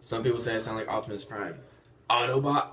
Some people say I sound like Optimus Prime. Autobot.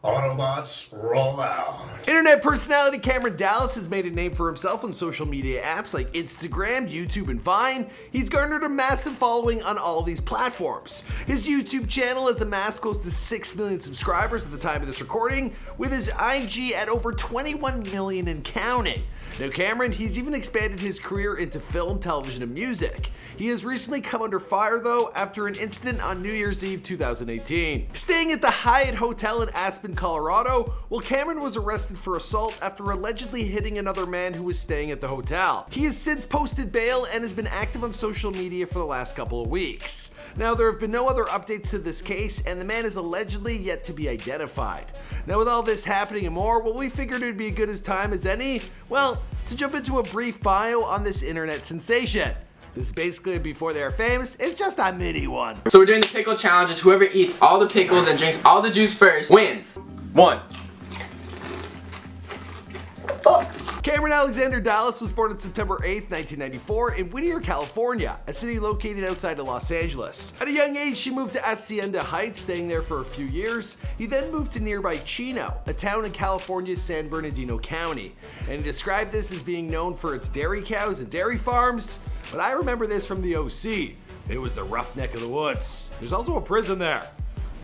Autobots, roll out. Internet personality Cameron Dallas has made a name for himself on social media apps like Instagram, YouTube, and Vine. He's garnered a massive following on all of these platforms. His YouTube channel has amassed close to 6 million subscribers at the time of this recording, with his IG at over 21 million and counting. Now Cameron, he's even expanded his career into film, television, and music. He has recently come under fire though after an incident on New Year's Eve 2018. Staying at the Hyatt Hotel in Aspen, Colorado, Cameron was arrested for assault after allegedly hitting another man who was staying at the hotel. He has since posted bail and has been active on social media for the last couple of weeks. Now there have been no other updates to this case and the man is allegedly yet to be identified. Now with all this happening and more, we figured it would be as good a time as any, to jump into a brief bio on this internet sensation. This is basically before they're famous, it's just a mini one. So we're doing the pickle challenges. Whoever eats all the pickles and drinks all the juice first wins. 1. Cameron Alexander Dallas was born on September 8th, 1994 in Whittier, California, a city located outside of Los Angeles. At a young age, she moved to Hacienda Heights, staying there for a few years. He then moved to nearby Chino, a town in California's San Bernardino County. And he described this as being known for its dairy cows and dairy farms. But I remember this from the OC. It was the rough neck of the woods. There's also a prison there.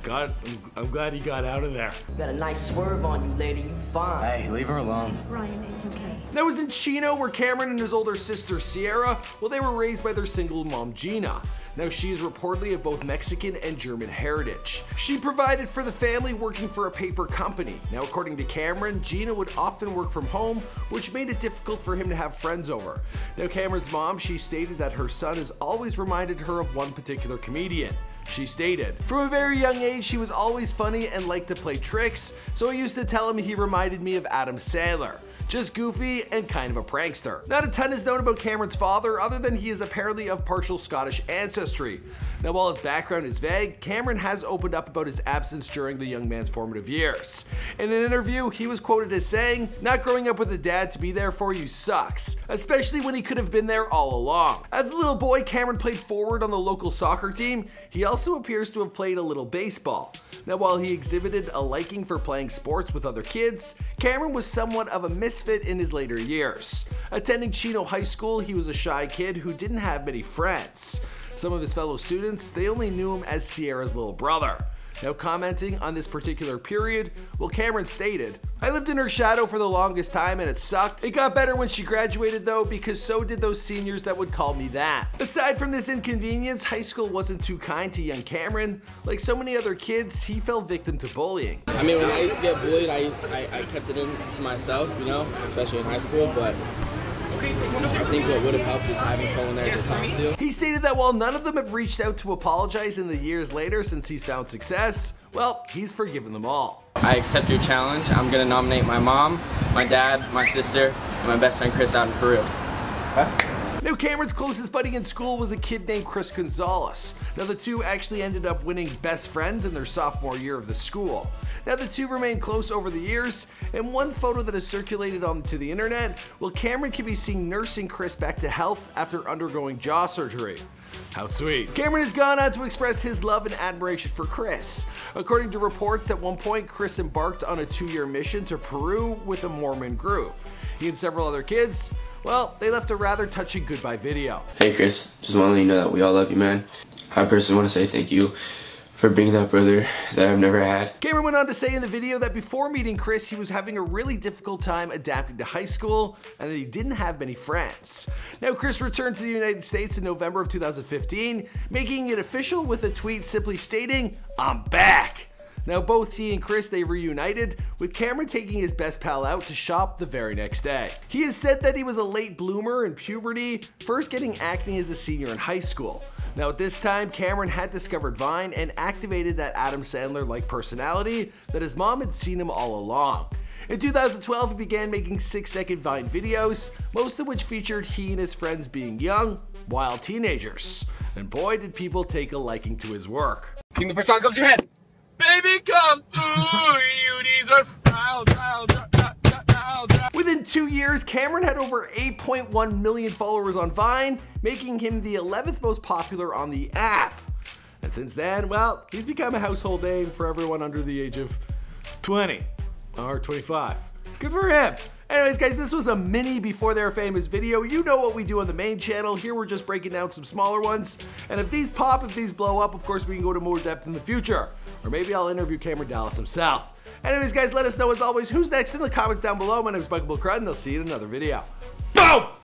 God, I'm glad he got out of there. You got a nice swerve on you, lady. You fine. Hey, leave her alone. Ryan, it's okay. That was in Chino, where Cameron and his older sister Sierra, they were raised by their single mom Gina. Now she is reportedly of both Mexican and German heritage. She provided for the family working for a paper company. Now according to Cameron, Gina would often work from home, which made it difficult for him to have friends over. Now Cameron's mom, she stated that her son has always reminded her of one particular comedian. She stated, "From a very young age, he was always funny and liked to play tricks, so I used to tell him he reminded me of Adam Sandler. Just goofy and kind of a prankster." Not a ton is known about Cameron's father other than he is apparently of partial Scottish ancestry. Now while his background is vague, Cameron has opened up about his absence during the young man's formative years. In an interview, he was quoted as saying, "Not growing up with a dad to be there for you sucks, especially when he could have been there all along." As a little boy, Cameron played forward on the local soccer team. He also appears to have played a little baseball. Now while he exhibited a liking for playing sports with other kids, Cameron was somewhat of a misfit in his later years. Attending Chino High School, he was a shy kid who didn't have many friends. Some of his fellow students, they only knew him as Sierra's little brother. Now commenting on this particular period, Cameron stated, "I lived in her shadow for the longest time and it sucked. It got better when she graduated though, because so did those seniors that would call me that." Aside from this inconvenience, high school wasn't too kind to young Cameron. Like so many other kids, he fell victim to bullying. I mean, when I used to get bullied, I kept it in to myself, you know, especially in high school, but I think what would have helped is having someone there to talk to. He stated that while none of them have reached out to apologize in the years later since he's found success, he's forgiven them all. I accept your challenge. I'm gonna nominate my mom, my dad, my sister, and my best friend Chris out in Peru. Now Cameron's closest buddy in school was a kid named Chris Gonzalez. Now the two actually ended up winning best friends in their sophomore year of the school. Now the two remained close over the years, and one photo that has circulated onto the internet, Cameron can be seen nursing Chris back to health after undergoing jaw surgery. How sweet. Cameron has gone on to express his love and admiration for Chris. According to reports, at one point Chris embarked on a 2-year mission to Peru with a Mormon group. He and several other kids, they left a rather touching goodbye video. Hey Chris, just want to let you know that we all love you, man. I personally want to say thank you for being that brother that I've never had. Cameron went on to say in the video that before meeting Chris, he was having a really difficult time adapting to high school and that he didn't have many friends. Now Chris returned to the United States in November of 2015, making it official with a tweet simply stating, "I'm back." Now both he and Chris, they reunited, with Cameron taking his best pal out to shop the very next day. He has said that he was a late bloomer in puberty, first getting acne as a senior in high school. Now at this time, Cameron had discovered Vine and activated that Adam Sandler-like personality that his mom had seen him all along. In 2012, he began making 6-second Vine videos, most of which featured he and his friends being young, wild teenagers. And boy did people take a liking to his work. Think the first song comes to your head. Baby, come through, you deserve. Within 2 years, Cameron had over 8.1 million followers on Vine, making him the 11th most popular on the app. And since then, well, he's become a household name for everyone under the age of 20 or 25. Good for him. Anyways, guys, this was a mini before they're famous video. You know what we do on the main channel. Here we're just breaking down some smaller ones. And if these pop, if these blow up, of course we can go to more depth in the future. Or maybe I'll interview Cameron Dallas himself. Anyways, guys, let us know as always who's next in the comments down below. My name is Michael Crud, and I'll see you in another video. Boom!